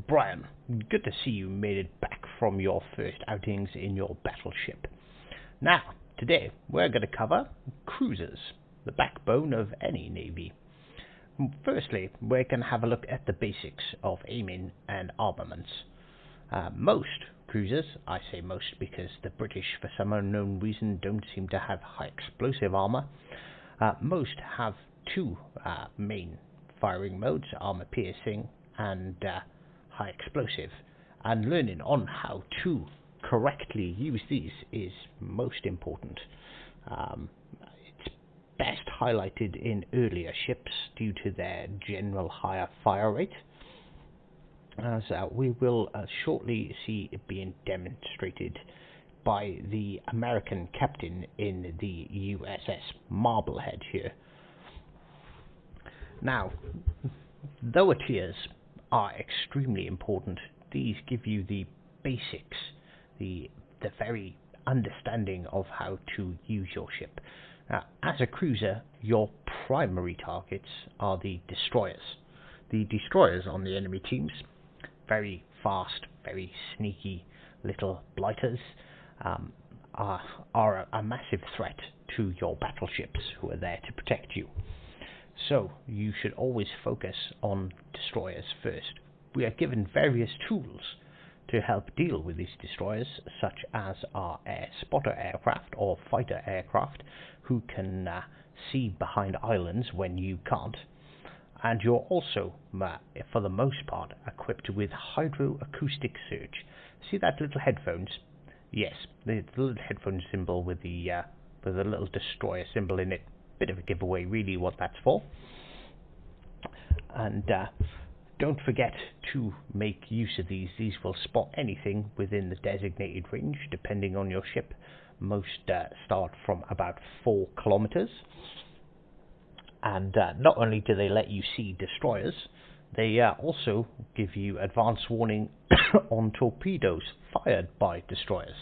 Brian, good to see you made it back from your first outings in your battleship. Now, today we're going to cover cruisers, the backbone of any navy. Firstly, we're going to have a look at the basics of aiming and armaments. Most cruisers, I say most because the British for some unknown reason don't seem to have high explosive armour, most have two main firing modes, armour piercing and high explosive, and learning on how to correctly use these is most important. It's best highlighted in earlier ships due to their general higher fire rate, as we will shortly see it being demonstrated by the American captain in the USS Marblehead here. Now, lower tiers are extremely important. These give you the basics, the very understanding of how to use your ship. Now, as a cruiser, your primary targets are the destroyers. The destroyers on the enemy teams, very fast, very sneaky little blighters, are a massive threat to your battleships who are there to protect you. So you should always focus on destroyers first. We are given various tools to help deal with these destroyers, such as our air spotter aircraft or fighter aircraft, who can see behind islands when you can't. And you're also, for the most part, equipped with hydroacoustic search. See that little headphones? Yes, the little headphone symbol with the little destroyer symbol in it. Bit of a giveaway, really, what that's for. And don't forget to make use of these. These will spot anything within the designated range, depending on your ship. Most start from about 4 kilometers. And not only do they let you see destroyers, they also give you advance warning on torpedoes fired by destroyers.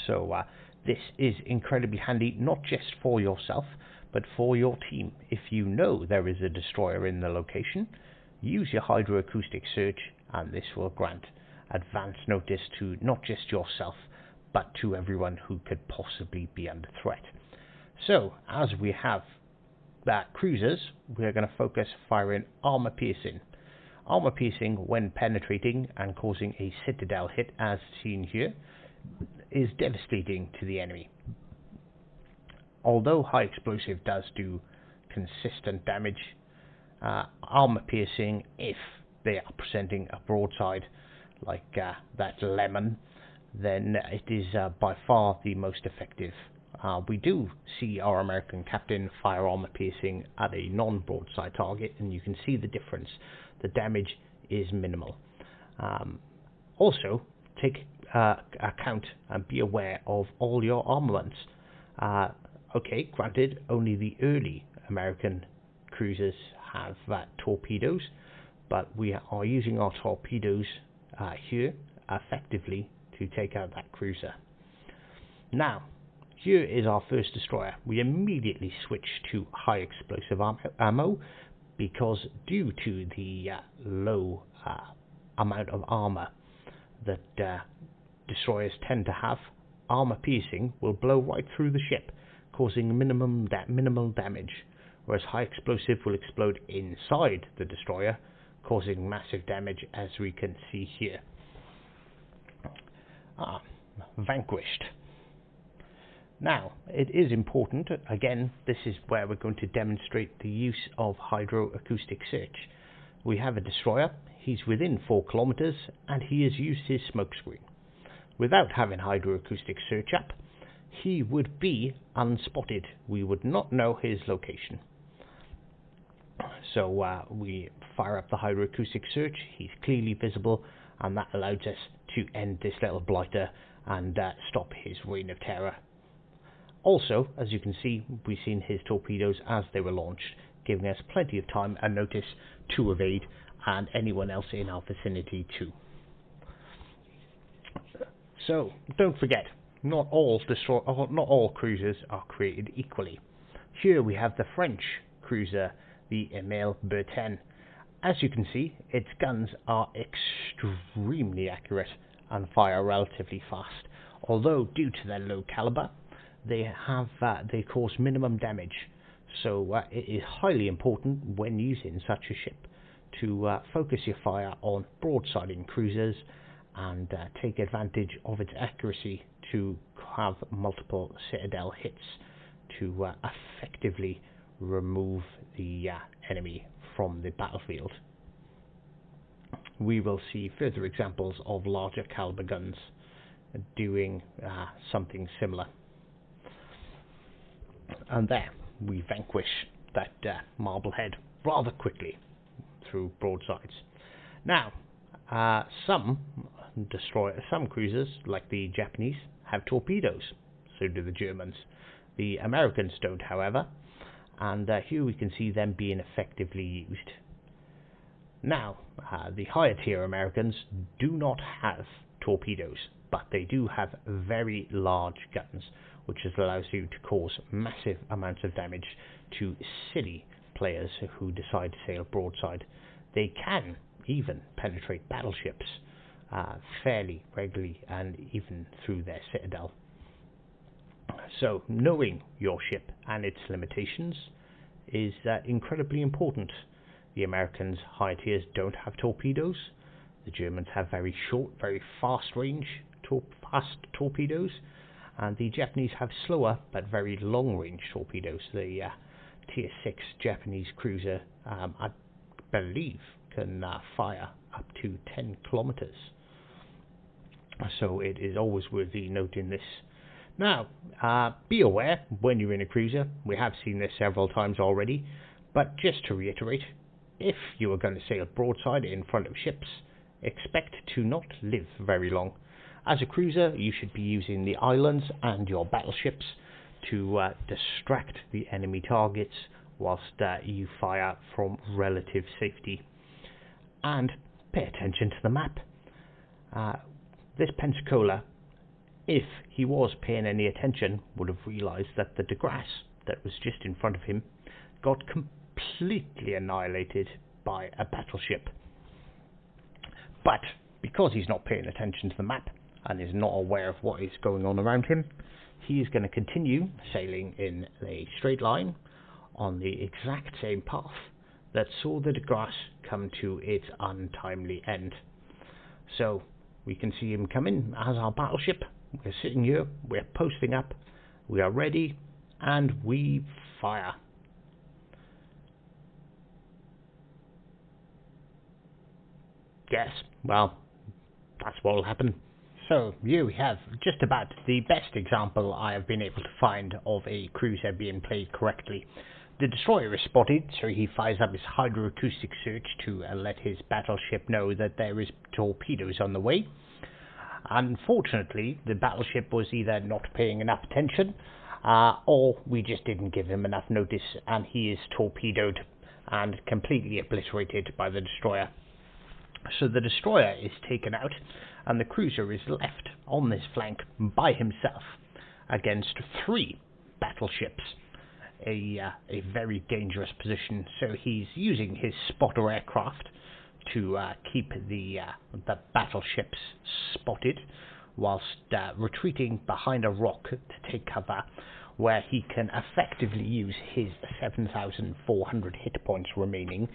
So this is incredibly handy, not just for yourself, but for your team. If you know there is a destroyer in the location, use your hydroacoustic search, and this will grant advance notice to not just yourself, but to everyone who could possibly be under threat. So, as we have cruisers, we are going to focus firing armour piercing. Armour piercing, when penetrating and causing a citadel hit, as seen here, is devastating to the enemy. Although high explosive does do consistent damage, armour piercing, if they are presenting a broadside like that lemon, then it is by far the most effective. We do see our American captain fire armour piercing at a non-broadside target, and you can see the difference. The damage is minimal. Also, take account and be aware of all your armaments. Okay, granted, only the early American cruisers have torpedoes, but we are using our torpedoes here effectively to take out that cruiser. Now, here is our first destroyer. We immediately switch to high explosive ammo because due to the low amount of armor that destroyers tend to have, armor piercing will blow right through the ship, causing minimal damage, whereas high explosive will explode inside the destroyer, causing massive damage, as we can see here. Vanquished. Now, it is important, again, this is where we're going to demonstrate the use of hydroacoustic search. We have a destroyer, he's within 4 kilometers, and he has used his smokescreen. Without having hydroacoustic search up, he would be unspotted. We would not know his location. So we fire up the hydroacoustic search, he's clearly visible, and that allows us to end this little blighter and stop his reign of terror. Also, as you can see, we've seen his torpedoes as they were launched, giving us plenty of time and notice to evade, and anyone else in our vicinity too. So, don't forget, not all cruisers are created equally. Here we have the French cruiser, the Emile Bertin, as you can see, its guns are extremely accurate and fire relatively fast. Although due to their low caliber, they cause minimum damage. So it is highly important when using such a ship to focus your fire on broadsiding cruisers and take advantage of its accuracy to have multiple citadel hits to effectively remove the enemy from the battlefield. We will see further examples of larger caliber guns doing something similar. And there we vanquish that Marblehead rather quickly through broadsides. Now, some cruisers, like the Japanese, have torpedoes. So do the Germans. The Americans don't, however, and here we can see them being effectively used. Now, the higher tier Americans do not have torpedoes, but they do have very large guns, which allows you to cause massive amounts of damage to silly players who decide to sail broadside. They can even penetrate battleships fairly regularly and even through their citadel. So knowing your ship and its limitations is incredibly important. The Americans' high tiers don't have torpedoes. The Germans have very short, very fast range torpedoes, and the Japanese have slower but very long range torpedoes. The tier 6 Japanese cruiser, I believe, can fire up to 10 kilometers. So it is always worthy noting this. Now, be aware when you're in a cruiser. We have seen this several times already, but just to reiterate, if you are going to sail broadside in front of ships, expect to not live very long. As a cruiser, you should be using the islands and your battleships to distract the enemy targets whilst you fire from relative safety. And pay attention to the map. This Pensacola, if he was paying any attention, would have realised that the de Grasse that was just in front of him got completely annihilated by a battleship. But because he's not paying attention to the map and is not aware of what is going on around him, he is going to continue sailing in a straight line on the exact same path that saw the de Grasse come to its untimely end. So we can see him coming as our battleship. We're sitting here, we're posting up, we are ready, and we fire. Yes, well, that's what will happen. So here we have just about the best example I have been able to find of a cruiser being played correctly. The destroyer is spotted, so he fires up his hydroacoustic search to let his battleship know that there is torpedoes on the way. Unfortunately, the battleship was either not paying enough attention, or we just didn't give him enough notice, and he is torpedoed and completely obliterated by the destroyer. So the destroyer is taken out, and the cruiser is left on this flank by himself against 3 battleships. A very dangerous position. So he's using his spotter aircraft to keep the battleships spotted, whilst retreating behind a rock to take cover, where he can effectively use his 7,400 hit points remaining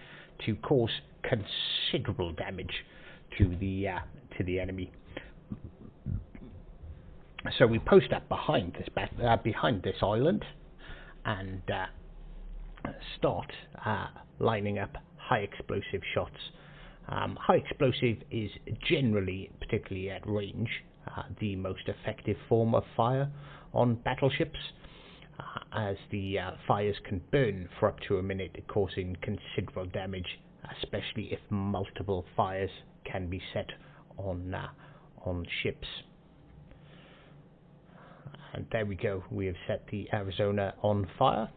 to cause considerable damage to the enemy. So we post up behind this island and start lining up high explosive shots. High explosive is generally, particularly at range, the most effective form of fire on battleships, as the fires can burn for up to a minute, causing considerable damage, especially if multiple fires can be set on ships. And there we go, we have set the Arizona on fire.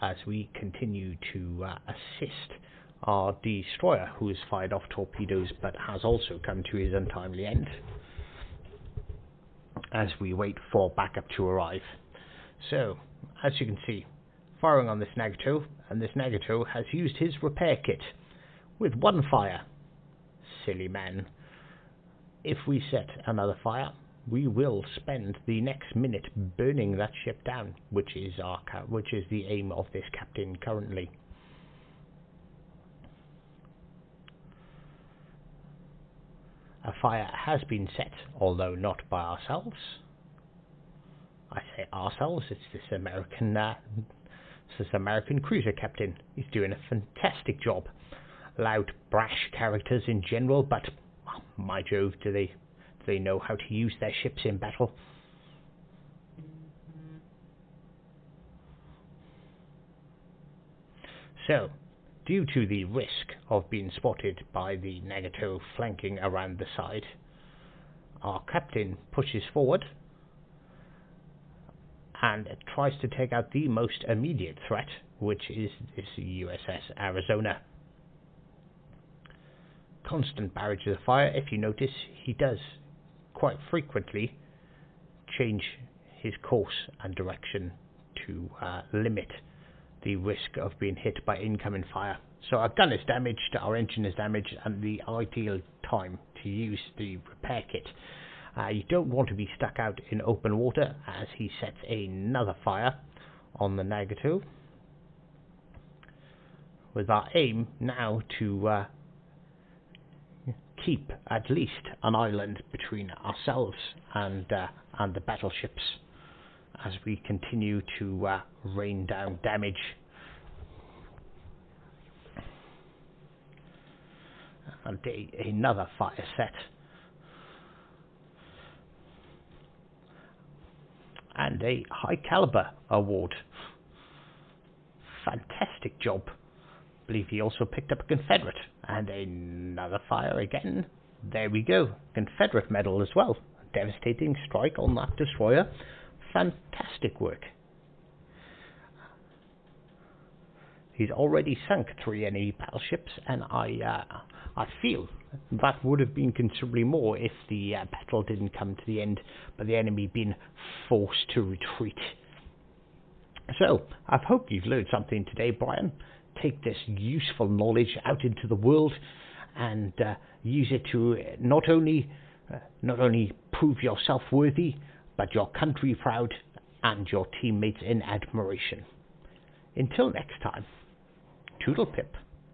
As we continue to assist our destroyer, who has fired off torpedoes but has also come to his untimely end, as we wait for backup to arrive. So, as you can see, firing on this Nagato, and this Nagato has used his repair kit with one fire. Silly man. If we set another fire, we will spend the next minute burning that ship down, which is the aim of this captain currently. A fire has been set, although not by ourselves. I say ourselves, it's this American cruiser captain. He's doing a fantastic job. Loud, brash characters in general, but oh, my Jove, do they know how to use their ships in battle? So, due to the risk of being spotted by the Nagato flanking around the side, our captain pushes forward and tries to take out the most immediate threat, which is this USS Arizona. Constant barrage of fire. If you notice, he does quite frequently change his course and direction to limit the risk of being hit by incoming fire. So our gun is damaged, our engine is damaged, and the ideal time to use the repair kit. You don't want to be stuck out in open water, as he sets another fire on the Nagato, with our aim now to keep at least an island between ourselves and the battleships as we continue to rain down damage. And another fire set. And a high caliber award. Fantastic job. I believe he also picked up a Confederate. And another fire again. There we go. Confederate medal as well. Devastating strike on that destroyer. Fantastic work. He's already sunk 3 enemy battleships, and I feel that would have been considerably more if the battle didn't come to the end, but the enemy being forced to retreat. So, I hope you've learned something today, Brian. Take this useful knowledge out into the world and use it to not only prove yourself worthy, but your country proud and your teammates in admiration. Until next time, toodle pip.